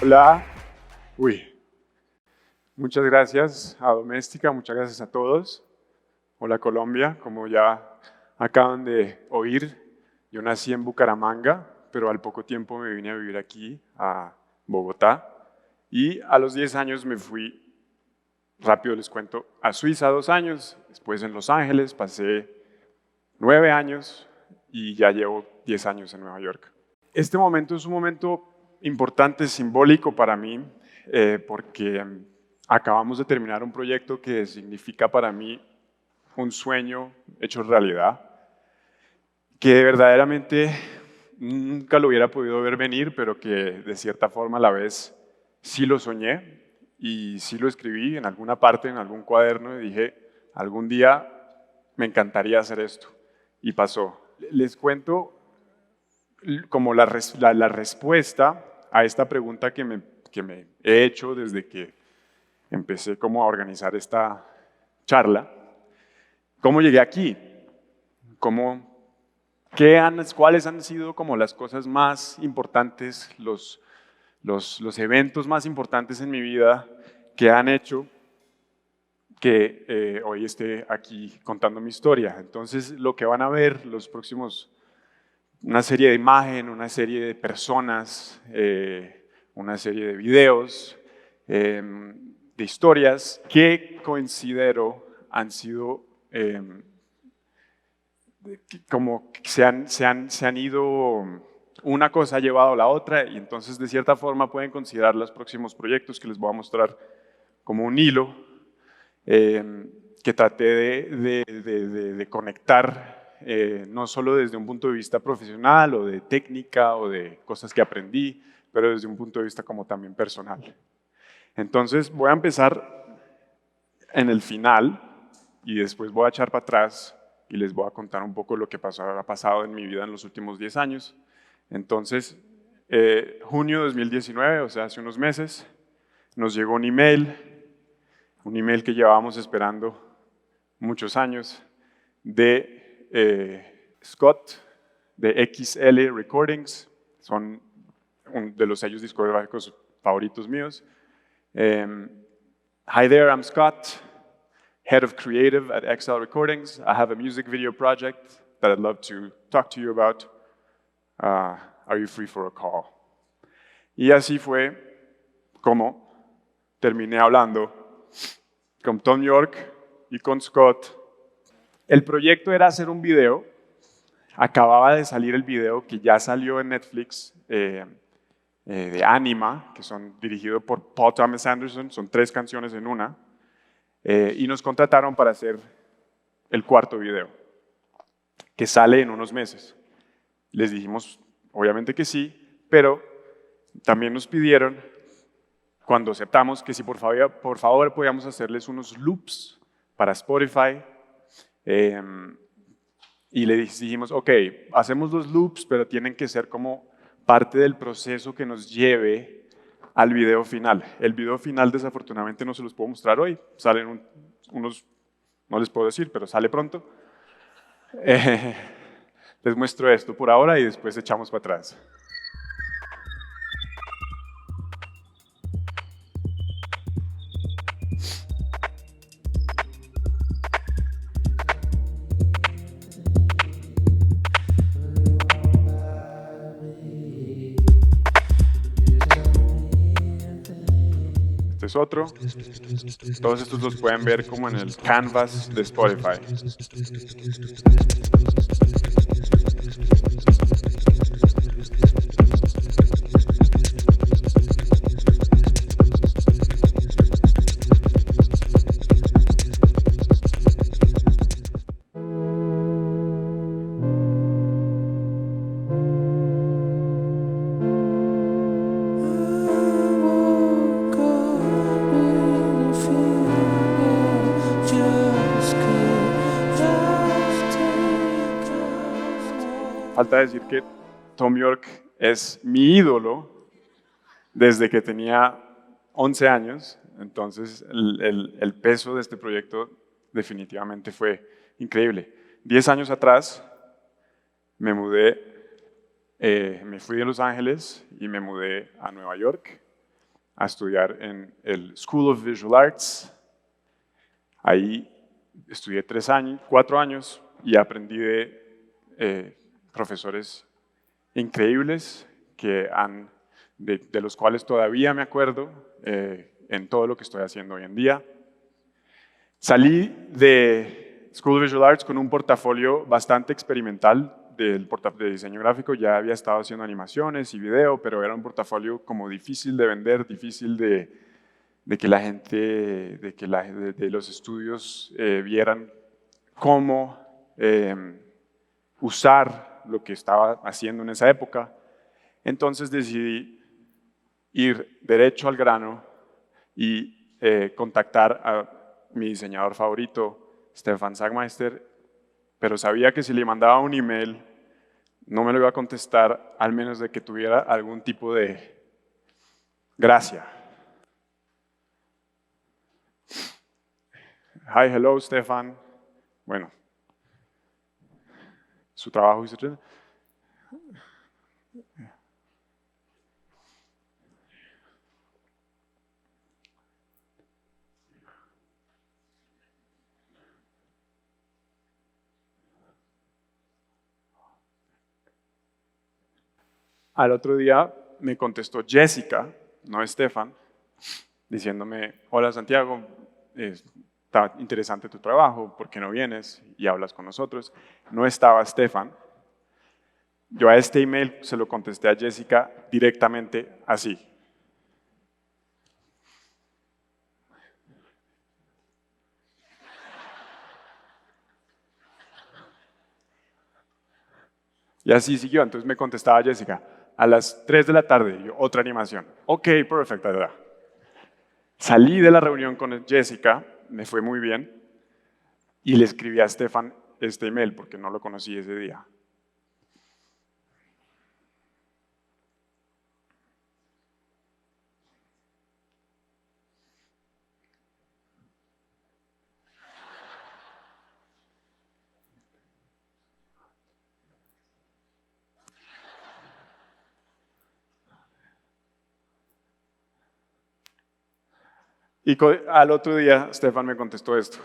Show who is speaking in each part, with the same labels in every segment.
Speaker 1: Hola. Muchas gracias a Doméstica, muchas gracias a todos. Hola Colombia, como ya acaban de oír, yo nací en Bucaramanga, pero al poco tiempo me vine a vivir aquí, a Bogotá, y a los 10 años me fui, rápido les cuento, a Suiza 2 años, después en Los Ángeles pasé 9 años y ya llevo 10 años en Nueva York. Este momento es un momento importante, simbólico para mí, porque acabamos de terminar un proyecto que significa para mí un sueño hecho realidad, que verdaderamente nunca lo hubiera podido ver venir, pero que de cierta forma a la vez sí lo soñé y sí lo escribí en alguna parte, en algún cuaderno, y dije, algún día me encantaría hacer esto. Y pasó. Les cuento como la respuesta a esta pregunta que me he hecho desde que empecé como a organizar esta charla. ¿Cómo llegué aquí? ¿Cuáles han sido como las cosas más importantes, los eventos más importantes en mi vida que han hecho que hoy esté aquí contando mi historia? Entonces, lo que van a ver los próximos, una serie de imágenes, una serie de personas, una serie de videos, de historias que considero han sido como que se han ido, una cosa ha llevado a la otra, y entonces de cierta forma pueden considerar los próximos proyectos que les voy a mostrar como un hilo que traté de conectar, no solo desde un punto de vista profesional o de técnica o de cosas que aprendí, pero desde un punto de vista como también personal. Entonces voy a empezar en el final y después voy a echar para atrás y les voy a contar un poco lo que ha pasado en mi vida en los últimos 10 años. Entonces, junio de 2019, o sea, hace unos meses, nos llegó un email que llevábamos esperando muchos años, de Scott, de XL Recordings, son de los sellos discográficos favoritos míos. Hi there, I'm Scott, Head of Creative at XL Recordings. I have a music video project that I'd love to talk to you about. Are you free for a call? Y así fue como terminé hablando con Tom York y con Scott. El proyecto era hacer un video. Acababa de salir el video que ya salió en Netflix de Anima, que son dirigido por Paul Thomas Anderson, son 3 canciones en una, y nos contrataron para hacer el 4º video, que sale en unos meses. Les dijimos, obviamente que sí, pero también nos pidieron, cuando aceptamos, que si por favor podíamos hacerles unos loops para Spotify, y le dijimos, ok, hacemos los loops, pero tienen que ser como parte del proceso que nos lleve al video final. El video final desafortunadamente no se los puedo mostrar hoy, salen unos, no les puedo decir, pero sale pronto. Les muestro esto por ahora y después echamos para atrás. Este es otro. Todos estos los pueden ver como en el canvas de Spotify. Falta decir que Tom York es mi ídolo desde que tenía 11 años, entonces el peso de este proyecto definitivamente fue increíble. 10 años atrás me mudé, me fui de Los Ángeles y me mudé a Nueva York, a estudiar en el School of Visual Arts. Ahí estudié 4 años y aprendí de profesores increíbles de los cuales todavía me acuerdo en todo lo que estoy haciendo hoy en día. Salí de School of Visual Arts con un portafolio bastante experimental de diseño gráfico. Ya había estado haciendo animaciones y video, pero era un portafolio como difícil de vender, difícil de que la gente, de los estudios vieran cómo usar lo que estaba haciendo en esa época. Entonces decidí ir derecho al grano y contactar a mi diseñador favorito, Stefan Sagmeister, pero sabía que si le mandaba un email no me lo iba a contestar, al menos de que tuviera algún tipo de gracia. Hi, hello, Stefan. Bueno, su trabajo y su... Al otro día me contestó Jessica, no Stefan, diciéndome, hola Santiago, está interesante tu trabajo, ¿por qué no vienes y hablas con nosotros? No estaba Stefan. Yo a este email se lo contesté a Jessica directamente así. Y así siguió, entonces me contestaba Jessica, a las 3 de la tarde, yo, otra animación. Ok, perfecto, ¿verdad? Salí de la reunión con Jessica, me fue muy bien, y le escribí a Stefan este email porque no lo conocí ese día. Y al otro día Stefan me contestó esto.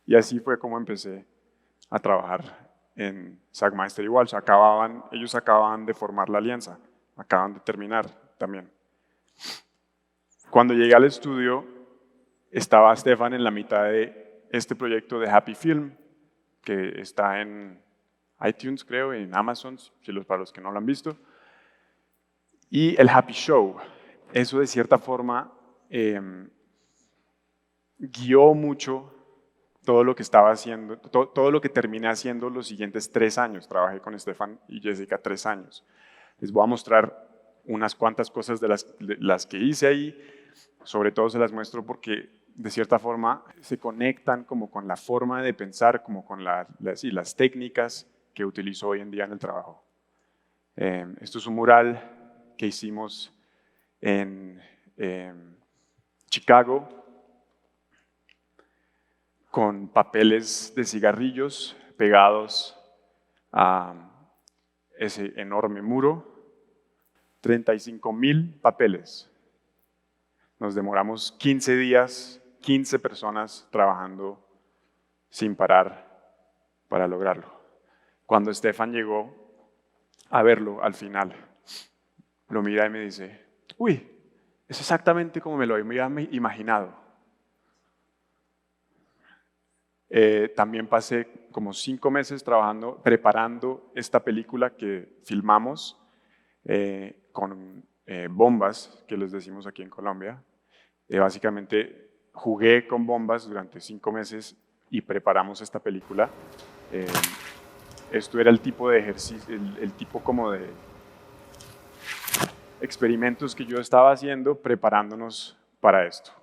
Speaker 1: Y así fue como empecé a trabajar en Sagmeister igual. Ellos acababan de formar la alianza, acaban de terminar también. Cuando llegué al estudio, estaba Stefan en la mitad de este proyecto de Happy Film, que está en iTunes, creo, en Amazon, para los que no lo han visto. Y el Happy Show, eso de cierta forma guió mucho todo lo que estaba haciendo, todo lo que terminé haciendo los siguientes 3 años. Trabajé con Stefan y Jessica 3 años. Les voy a mostrar unas cuantas cosas de las que hice ahí. Sobre todo se las muestro porque de cierta forma se conectan como con la forma de pensar, como con las técnicas que utilizo hoy en día en el trabajo. Esto es un mural que hicimos en Chicago con papeles de cigarrillos pegados a ese enorme muro. 35,000 papeles. Nos demoramos 15 días, 15 personas trabajando sin parar para lograrlo. Cuando Stefan llegó a verlo al final, lo mira y me dice, uy, es exactamente como me lo había imaginado. También pasé como 5 meses preparando esta película que filmamos con bombas, que les decimos aquí en Colombia. Básicamente jugué con bombas durante 5 meses y preparamos esta película. Esto era el tipo de ejercicio, el tipo como de experimentos que yo estaba haciendo preparándonos para esto.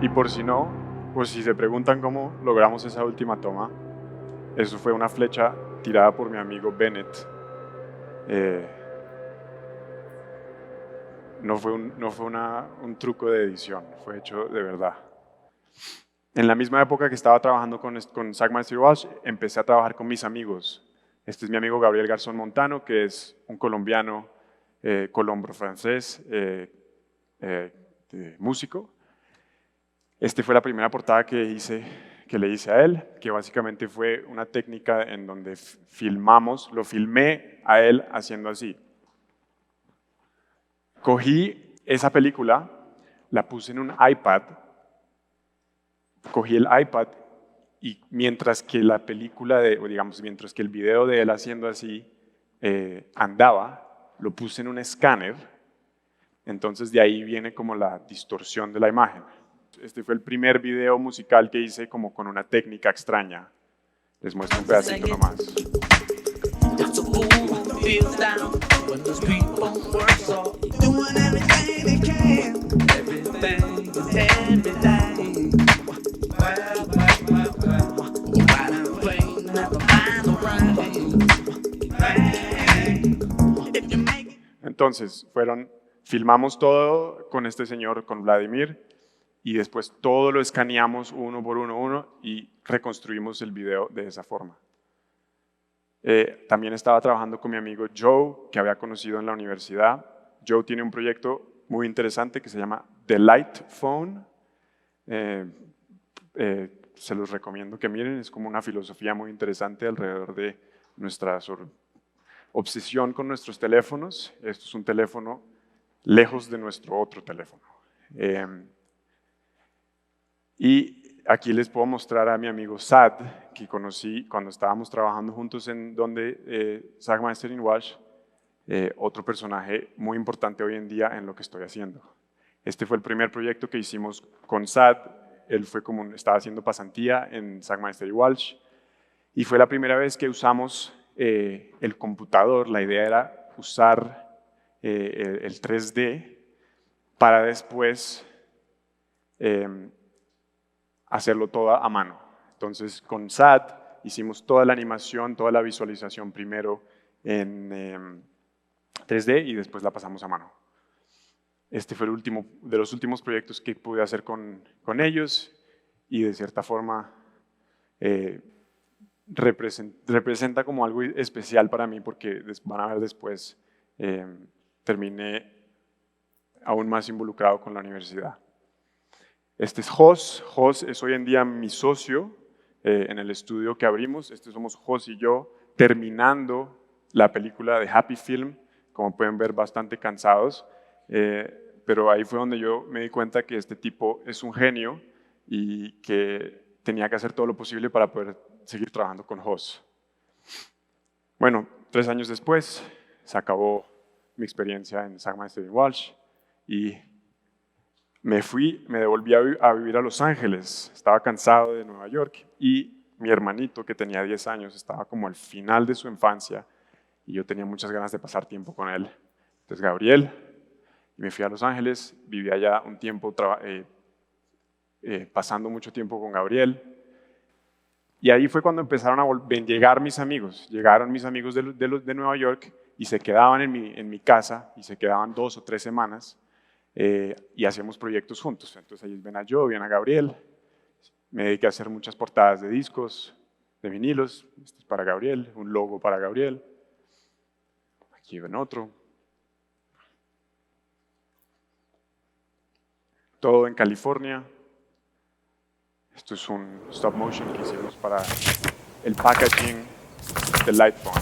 Speaker 1: Y por si no, pues si se preguntan cómo logramos esa última toma, eso fue una flecha tirada por mi amigo Bennett. No fue un truco de edición, fue hecho de verdad. En la misma época que estaba trabajando con Zack Master Walsh, empecé a trabajar con mis amigos. Este es mi amigo Gabriel Garzón Montano, que es un colombiano, colombro-francés, músico. Esta fue la primera portada que le hice a él, que básicamente fue una técnica en donde lo filmé a él haciendo así. Cogí esa película, la puse en un iPad, cogí el iPad y mientras que la película, mientras que el video de él haciendo así andaba, lo puse en un escáner, entonces de ahí viene como la distorsión de la imagen. Este fue el primer video musical que hice como con una técnica extraña. Les muestro un pedacito nomás. Entonces, filmamos todo con este señor, con Vladimir, y después todo lo escaneamos uno por uno y reconstruimos el video de esa forma. También estaba trabajando con mi amigo Joe, que había conocido en la universidad. Joe tiene un proyecto muy interesante que se llama The Light Phone. Se los recomiendo que miren, es como una filosofía muy interesante alrededor de nuestra obsesión con nuestros teléfonos. Esto es un teléfono lejos de nuestro otro teléfono. Y aquí les puedo mostrar a mi amigo Sad, que conocí cuando estábamos trabajando juntos en Zack Master Walsh, otro personaje muy importante hoy en día en lo que estoy haciendo. Este fue el primer proyecto que hicimos con Sad. Él estaba haciendo pasantía en Zack Master Walsh y fue la primera vez que usamos el computador. La idea era usar el 3D para después hacerlo todo a mano. Entonces con SAD hicimos toda la animación, toda la visualización primero en 3D y después la pasamos a mano. Este fue el último de los últimos proyectos que pude hacer con ellos y de cierta forma representa como algo especial para mí porque van a ver después terminé aún más involucrado con la universidad. Este es Jos. Jos es hoy en día mi socio en el estudio que abrimos. Somos Jos y yo terminando la película de Happy Film, como pueden ver bastante cansados, pero ahí fue donde yo me di cuenta que este tipo es un genio y que tenía que hacer todo lo posible para poder seguir trabajando con Jos. Bueno, 3 años después se acabó mi experiencia en Zack Master Walsh y me devolví a vivir a Los Ángeles. Estaba cansado de Nueva York y mi hermanito, que tenía 10 años, estaba como al final de su infancia y yo tenía muchas ganas de pasar tiempo con él. Entonces Gabriel, y me fui a Los Ángeles, viví allá un tiempo pasando mucho tiempo con Gabriel. Y ahí fue cuando empezaron a llegar mis amigos. Llegaron mis amigos de Nueva York y se quedaban en mi casa y se quedaban 2 o 3 semanas y hacíamos proyectos juntos. Entonces ellos ven a yo, ven a Gabriel. Me dediqué a hacer muchas portadas de discos, de vinilos. Este es para Gabriel, un logo para Gabriel. Aquí ven otro. Todo en California. Esto es un stop motion que hicimos para el packaging del Light Phone.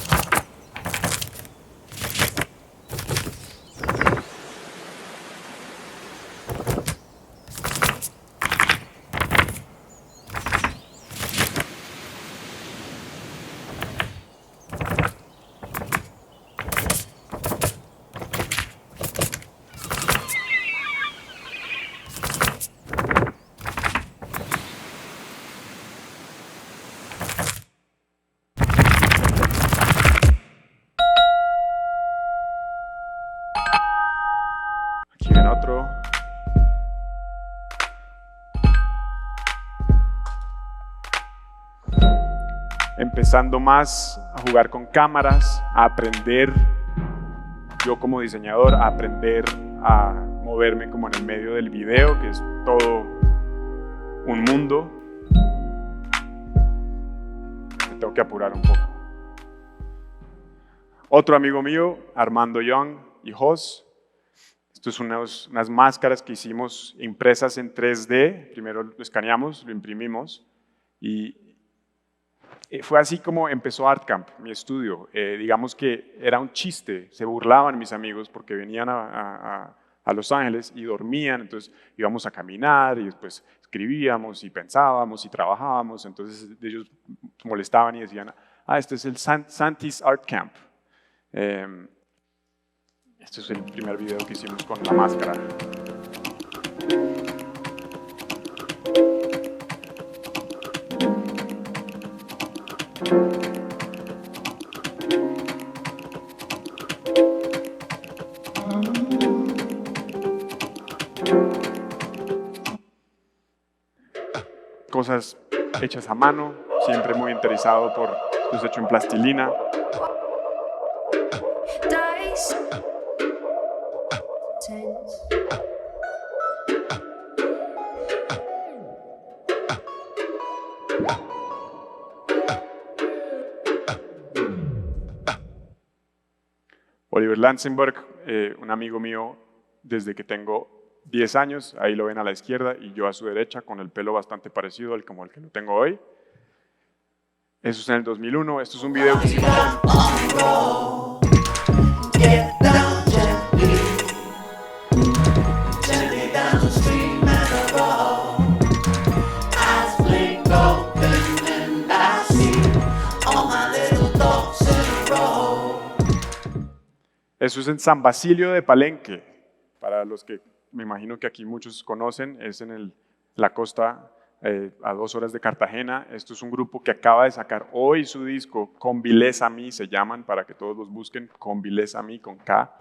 Speaker 1: empezando más a jugar con cámaras, a aprender, yo como diseñador, a aprender a moverme como en el medio del video, que es todo un mundo. Me tengo que apurar un poco. Otro amigo mío, Armando Young y Jos. Esto es unas máscaras que hicimos impresas en 3D. Primero lo escaneamos, lo imprimimos y fue así como empezó ArtCamp, mi estudio. Digamos que era un chiste, se burlaban mis amigos porque venían a Los Ángeles y dormían, entonces íbamos a caminar y después escribíamos y pensábamos y trabajábamos, entonces ellos molestaban y decían, este es el Santis Art Camp. Este es el primer video que hicimos con la máscara. Cosas hechas a mano, siempre muy interesado por los hechos en plastilina. Oliver Lanzenberg, un amigo mío desde que tengo 10 años, ahí lo ven a la izquierda y yo a su derecha, con el pelo bastante parecido al como el que lo tengo hoy. Eso es en el 2001, esto es un video que hicimos Eso es en San Basilio de Palenque, para los que me imagino que aquí muchos conocen, es en la costa a 2 horas de Cartagena. Esto es un grupo que acaba de sacar hoy su disco, Convileza a mí, se llaman, para que todos los busquen, Convileza a mí, con K.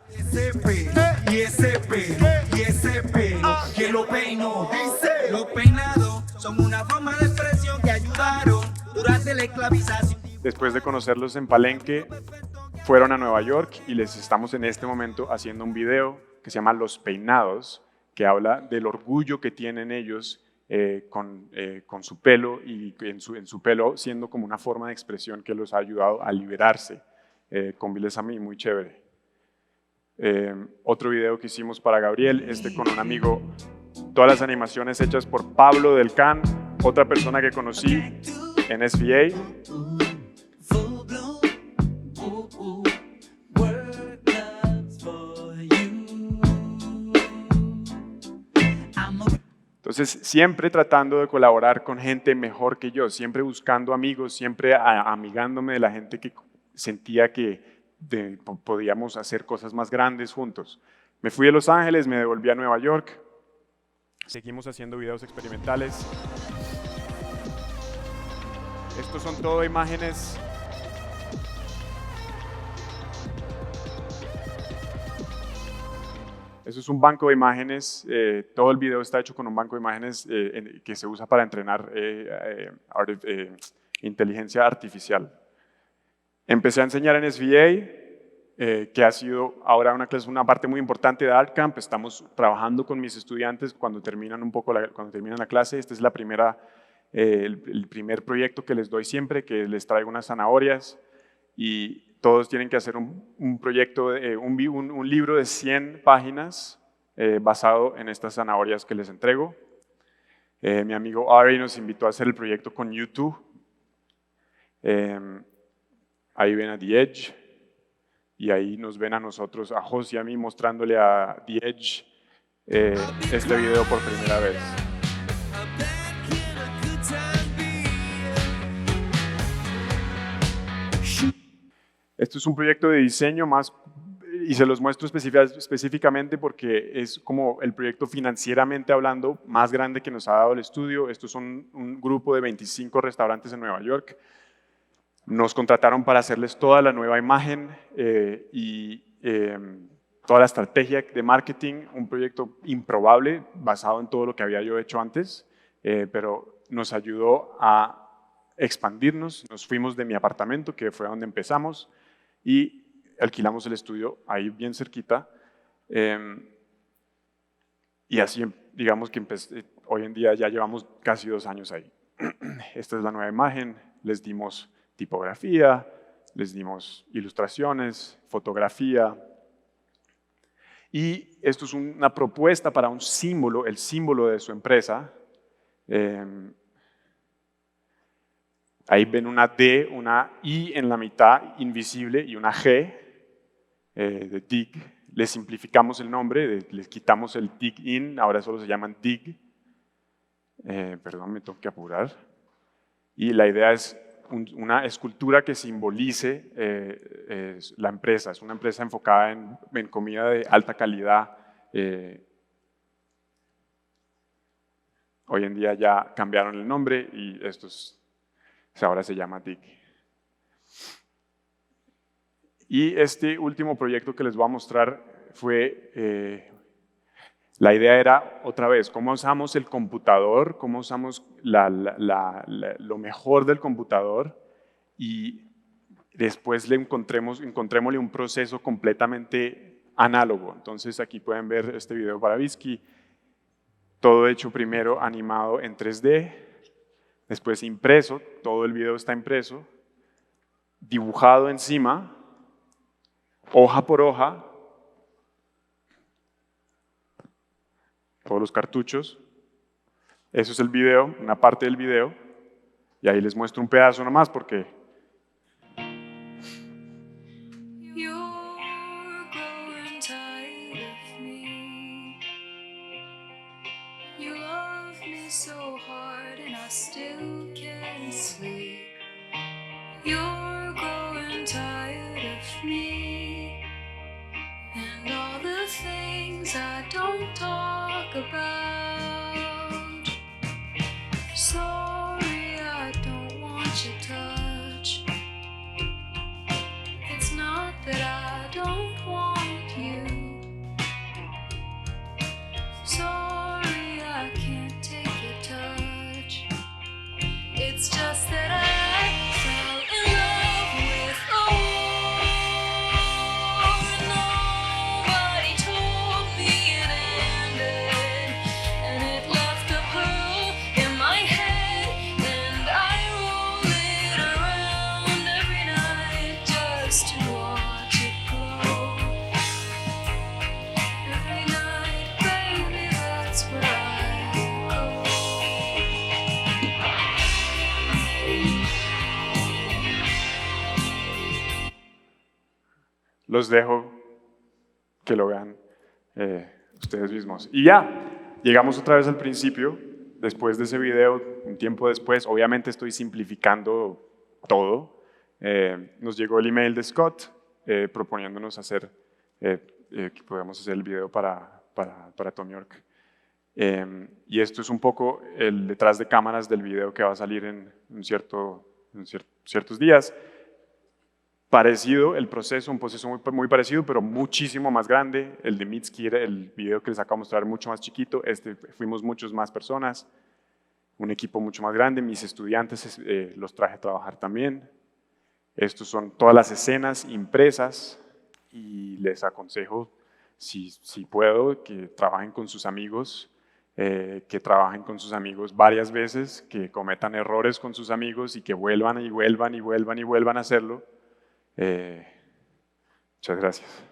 Speaker 2: Y ese pelo, que lo peino, dice. Los peinados son una forma de expresión que ayudaron durante la esclavización.
Speaker 1: Después de conocerlos en Palenque, fueron a Nueva York y les estamos en este momento haciendo un video que se llama Los Peinados, que habla del orgullo que tienen ellos con su pelo y en su pelo siendo como una forma de expresión que los ha ayudado a liberarse. Convileza a mí, muy chévere. Otro video que hicimos para Gabriel, con un amigo, todas las animaciones hechas por Pablo del Can, otra persona que conocí en SVA. Entonces, siempre tratando de colaborar con gente mejor que yo, siempre buscando amigos, siempre amigándome de la gente que sentía que podíamos hacer cosas más grandes juntos. Me fui a Los Ángeles, me devolví a Nueva York. Seguimos haciendo videos experimentales. Estos son todo imágenes. Eso es un banco de imágenes, todo el video está hecho con un banco de imágenes que se usa para entrenar inteligencia artificial. Empecé a enseñar en SVA, que ha sido ahora una parte muy importante de ArtCamp. Estamos trabajando con mis estudiantes cuando terminan la clase. Este es el primer proyecto que les doy siempre, que les traigo unas zanahorias y todos tienen que hacer un proyecto, un libro de 100 páginas basado en estas zanahorias que les entrego. Mi amigo Ari nos invitó a hacer el proyecto con YouTube. Ahí ven a The Edge y ahí nos ven a nosotros, a Jos y a mí, mostrándole a The Edge este video por primera vez. Esto es un proyecto de diseño más, y se los muestro específicamente porque es como el proyecto financieramente hablando más grande que nos ha dado el estudio. Estos son un grupo de 25 restaurantes en Nueva York. Nos contrataron para hacerles toda la nueva imagen y toda la estrategia de marketing, un proyecto improbable basado en todo lo que había yo hecho antes, pero nos ayudó a expandirnos. Nos fuimos de mi apartamento, que fue donde empezamos, y alquilamos el estudio ahí bien cerquita. Y así, digamos que hoy en día ya llevamos casi 2 años ahí. Esta es la nueva imagen. Les dimos tipografía, les dimos ilustraciones, fotografía. Y esto es una propuesta para un símbolo, el símbolo de su empresa. Ahí ven una D, una I en la mitad, invisible, y una G de dig. Les simplificamos el nombre, les quitamos el dig in, ahora solo se llaman dig. Perdón, me tengo que apurar. Y la idea es una escultura que simbolice la empresa. Es una empresa enfocada en comida de alta calidad. Hoy en día ya cambiaron el nombre y ahora se llama dig. Y este último proyecto que les voy a mostrar fue, la idea era, otra vez, cómo usamos el computador, cómo usamos lo mejor del computador y después encontrémosle un proceso completamente análogo. Entonces aquí pueden ver este video para Visky, todo hecho primero animado en 3D, después impreso, todo el video está impreso, dibujado encima, hoja por hoja, todos los cartuchos. Eso es el video, una parte del video, y ahí les muestro un pedazo nomás porque
Speaker 2: about. Sorry, I don't want your touch. It's not that I don't want you. Sorry, I can't take your touch. It's just that I fell in love with a war. Nobody told me it ended, and it left a pearl in my head, and I roll it around every night just to watch it glow. Every night, baby, that's where I go.
Speaker 1: los dejo que lo vean ustedes mismos. Y ya, llegamos otra vez al principio, después de ese video, un tiempo después, obviamente estoy simplificando todo. Nos llegó el email de Scott proponiéndonos hacer, que podemos hacer el video para Tom York. Y esto es un poco el detrás de cámaras del video que va a salir en ciertos días. Parecido el proceso, un proceso muy parecido, pero muchísimo más grande. El de Mitski era el video que les acabo de mostrar mucho más chiquito. Fuimos muchos más personas, un equipo mucho más grande. Mis estudiantes los traje a trabajar también. Estos son todas las escenas impresas y les aconsejo, si puedo, que trabajen con sus amigos, varias veces, que cometan errores con sus amigos y que vuelvan a hacerlo. Muchas gracias.